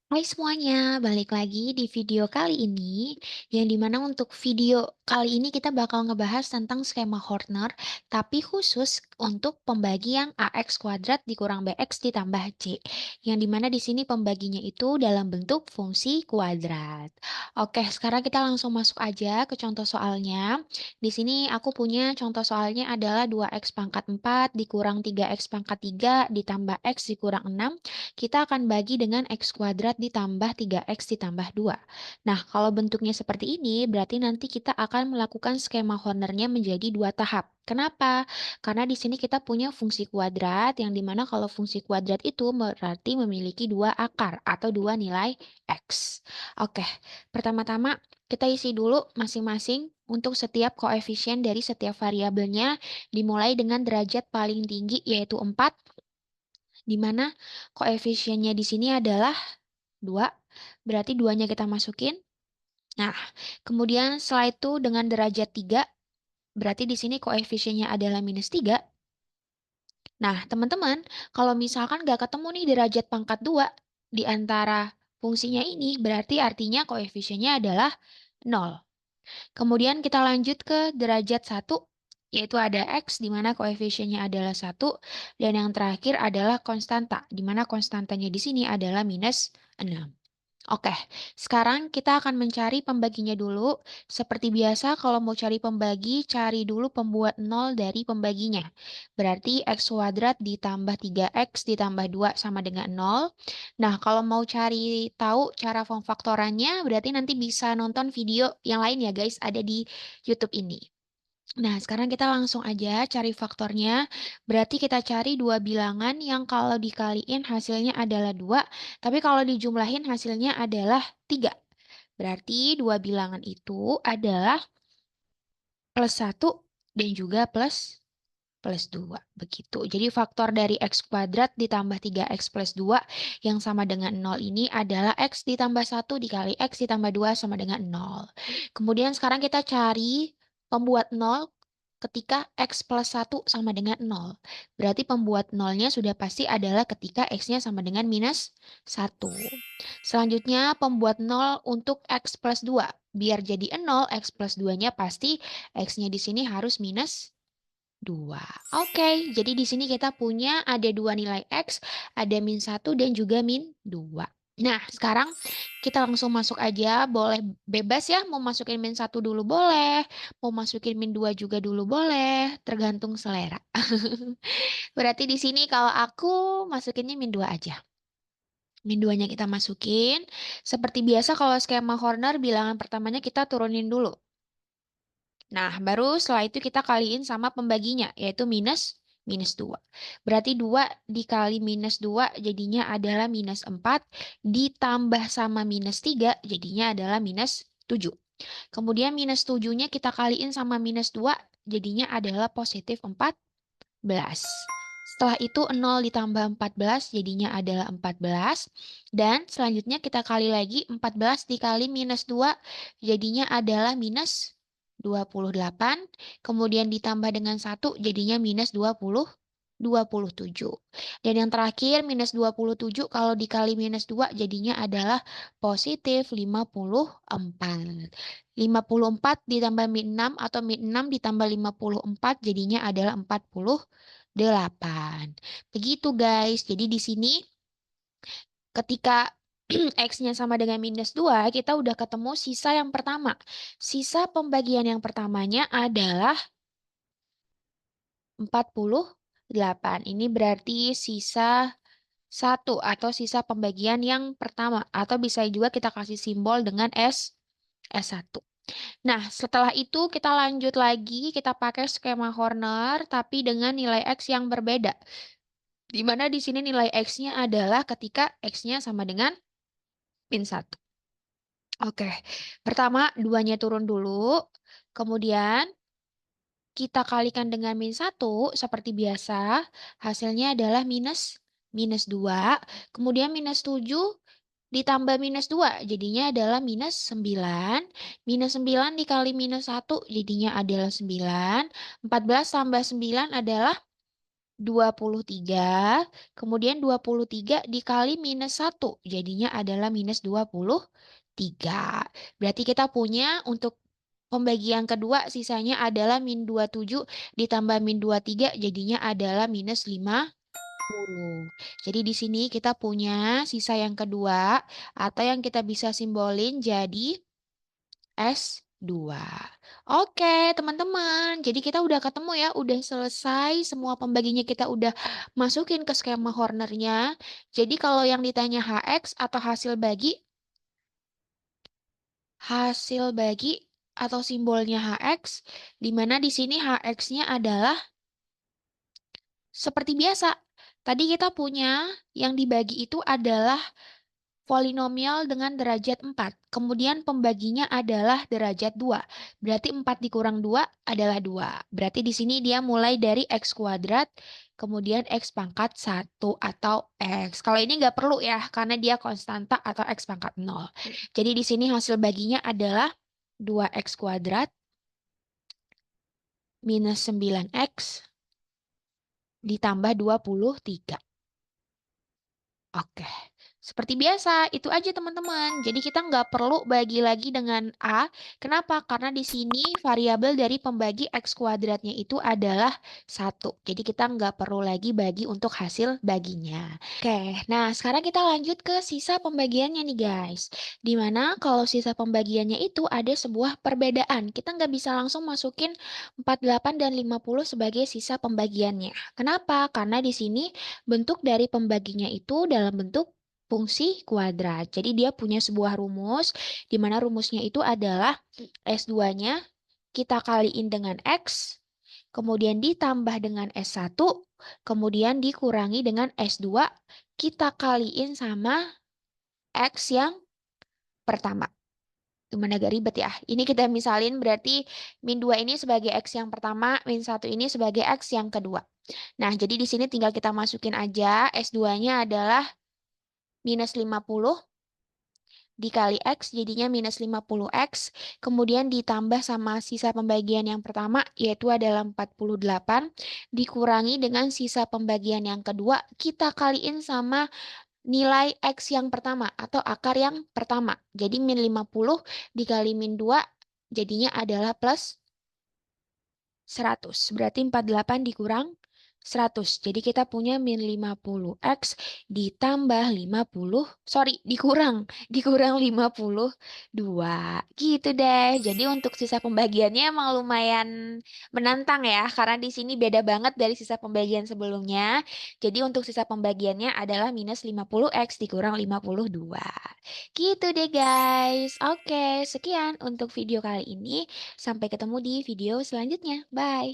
Hai semuanya, balik lagi di video kali ini, yang dimana untuk video kali ini kita bakal ngebahas tentang skema Horner, tapi khusus untuk pembagian AX kuadrat dikurang BX ditambah C, yang dimana di sini pembaginya itu dalam bentuk fungsi kuadrat. Oke, sekarang kita langsung masuk aja ke contoh soalnya. Di sini aku punya contoh soalnya adalah 2x pangkat 4 dikurang 3x pangkat 3 ditambah x dikurang 6 kita akan bagi dengan x kuadrat ditambah 3x ditambah 2. Nah, kalau bentuknya seperti ini, berarti nanti kita akan melakukan skema Hornernya menjadi dua tahap. Kenapa? Karena di sini kita punya fungsi kuadrat, yang dimana kalau fungsi kuadrat itu berarti memiliki dua akar atau dua nilai x. Oke, pertama-tama kita isi dulu masing-masing untuk setiap koefisien dari setiap variabelnya, dimulai dengan derajat paling tinggi yaitu 4 di mana koefisiennya di sini adalah 2, berarti 2-nya kita masukin. Nah, kemudian setelah itu dengan derajat 3, berarti di sini koefisiennya adalah minus 3. Nah, teman-teman, kalau misalkan nggak ketemu nih derajat pangkat 2 di antara fungsinya ini, berarti artinya koefisiennya adalah 0. Kemudian kita lanjut ke derajat 1, yaitu ada X, di mana koefisiennya adalah 1, dan yang terakhir adalah konstanta, di mana konstantanya di sini adalah minus 6. Oke, sekarang kita akan mencari pembaginya dulu. Seperti biasa, kalau mau cari pembagi, cari dulu pembuat 0 dari pembaginya. Berarti x kuadrat ditambah 3x ditambah 2 sama dengan 0. Nah, kalau mau cari tahu cara pemfaktorannya, berarti nanti bisa nonton video yang lain ya guys, ada di YouTube ini. Nah, sekarang kita langsung aja cari faktornya. Berarti kita cari dua bilangan yang kalau dikaliin hasilnya adalah 2, tapi kalau dijumlahin hasilnya adalah 3. Berarti dua bilangan itu adalah plus 1 dan juga plus 2. Begitu. Jadi faktor dari x kuadrat ditambah 3x plus 2 yang sama dengan 0 ini adalah x ditambah 1 dikali x ditambah 2 sama dengan 0. Kemudian sekarang kita cari pembuat 0 ketika x plus 1 sama dengan 0. Berarti pembuat 0-nya sudah pasti adalah ketika x-nya sama dengan minus 1. Selanjutnya pembuat 0 untuk x plus 2. Biar jadi 0, x plus 2-nya pasti x-nya di sini harus minus 2. Oke, jadi di sini kita punya ada dua nilai X, ada min 1 dan juga min 2. Nah, sekarang kita langsung masuk aja, boleh bebas ya, mau masukin min 1 dulu boleh, mau masukin min 2 juga dulu boleh, tergantung selera. Berarti di sini kalau aku masukinnya min 2 aja. Min 2-nya kita masukin. Seperti biasa kalau skema Horner bilangan pertamanya kita turunin dulu. Nah, baru setelah itu kita kaliin sama pembaginya, yaitu minus 2. Berarti 2 dikali minus 2 jadinya adalah minus 4, ditambah sama minus 3 jadinya adalah minus 7. Kemudian minus 7-nya kita kaliin sama minus 2 jadinya adalah positif 14. Setelah itu 0 ditambah 14 jadinya adalah 14. Dan selanjutnya kita kali lagi 14 dikali minus 2 jadinya adalah minus 28. Kemudian ditambah dengan 1 jadinya minus 27. Dan yang terakhir minus 27 kalau dikali minus 2 jadinya adalah positif 54. 54 ditambah min 6 atau min 6 ditambah 54 jadinya adalah 48. Begitu guys. Jadi di sini ketika X-nya sama dengan minus 2, kita udah ketemu sisa yang pertama. Sisa pembagian yang pertamanya adalah 48. Ini berarti sisa 1 atau sisa pembagian yang pertama. Atau bisa juga kita kasih simbol dengan S1. Nah, setelah itu kita lanjut lagi, kita pakai skema Horner, tapi dengan nilai X yang berbeda. Di mana di sini nilai X-nya adalah ketika X-nya sama dengan min 1. Oke, pertama 2-nya turun dulu, kemudian kita kalikan dengan min 1, seperti biasa, hasilnya adalah minus 2, kemudian minus 7 ditambah minus 2, jadinya adalah minus 9, minus 9 dikali minus 1, jadinya adalah 9, 14 tambah 9 adalah 23, kemudian 23 dikali minus 1, jadinya adalah minus 23. Berarti kita punya untuk pembagian kedua sisanya adalah min 27 ditambah min 23 jadinya adalah minus 50. Jadi di sini kita punya sisa yang kedua atau yang kita bisa simbolin jadi S2. Oke, teman-teman. Jadi kita udah ketemu ya, udah selesai semua pembaginya kita udah masukin ke skema Hornernya. Jadi kalau yang ditanya HX atau hasil bagi atau simbolnya HX, di mana di sini HX-nya adalah seperti biasa. Tadi kita punya yang dibagi itu adalah polinomial dengan derajat 4. Kemudian pembaginya adalah derajat 2. Berarti 4 dikurang 2 adalah 2. Berarti di sini dia mulai dari X kuadrat, kemudian X pangkat 1 atau X. Kalau ini nggak perlu ya, karena dia konstanta atau X pangkat 0. Jadi di sini hasil baginya adalah 2X kuadrat minus 9X ditambah 23. Oke, seperti biasa, itu aja teman-teman. Jadi kita nggak perlu bagi lagi dengan A. Kenapa? Karena di sini variabel dari pembagi X kuadratnya itu adalah 1. Jadi kita nggak perlu lagi bagi untuk hasil baginya. Oke, nah sekarang kita lanjut ke sisa pembagiannya nih guys. Dimana kalau sisa pembagiannya itu ada sebuah perbedaan. Kita nggak bisa langsung masukin 48 dan 50 sebagai sisa pembagiannya. Kenapa? Karena di sini bentuk dari pembaginya itu dalam bentuk fungsi kuadrat. Jadi dia punya sebuah rumus, di mana rumusnya itu adalah S2-nya kita kaliin dengan X, kemudian ditambah dengan S1, kemudian dikurangi dengan S2, kita kaliin sama X yang pertama. Gimana agak ribet ya. Ini kita misalin berarti min 2 ini sebagai X yang pertama, min 1 ini sebagai X yang kedua. Nah, jadi di sini tinggal kita masukin aja S2-nya adalah minus 50 dikali X jadinya minus 50X. Kemudian ditambah sama sisa pembagian yang pertama yaitu adalah 48. Dikurangi dengan sisa pembagian yang kedua. Kita kaliin sama nilai X yang pertama atau akar yang pertama. Jadi min 50 dikali min 2 jadinya adalah plus 100. Berarti 48 dikurang 100. Jadi kita punya min 50X ditambah 50, sorry, dikurang 52. Gitu deh. Jadi untuk sisa pembagiannya emang lumayan menantang ya, karena di sini beda banget dari sisa pembagian sebelumnya. Jadi untuk sisa pembagiannya adalah minus 50X dikurang 52. Gitu deh guys. Oke, sekian untuk video kali ini. Sampai ketemu di video selanjutnya. Bye.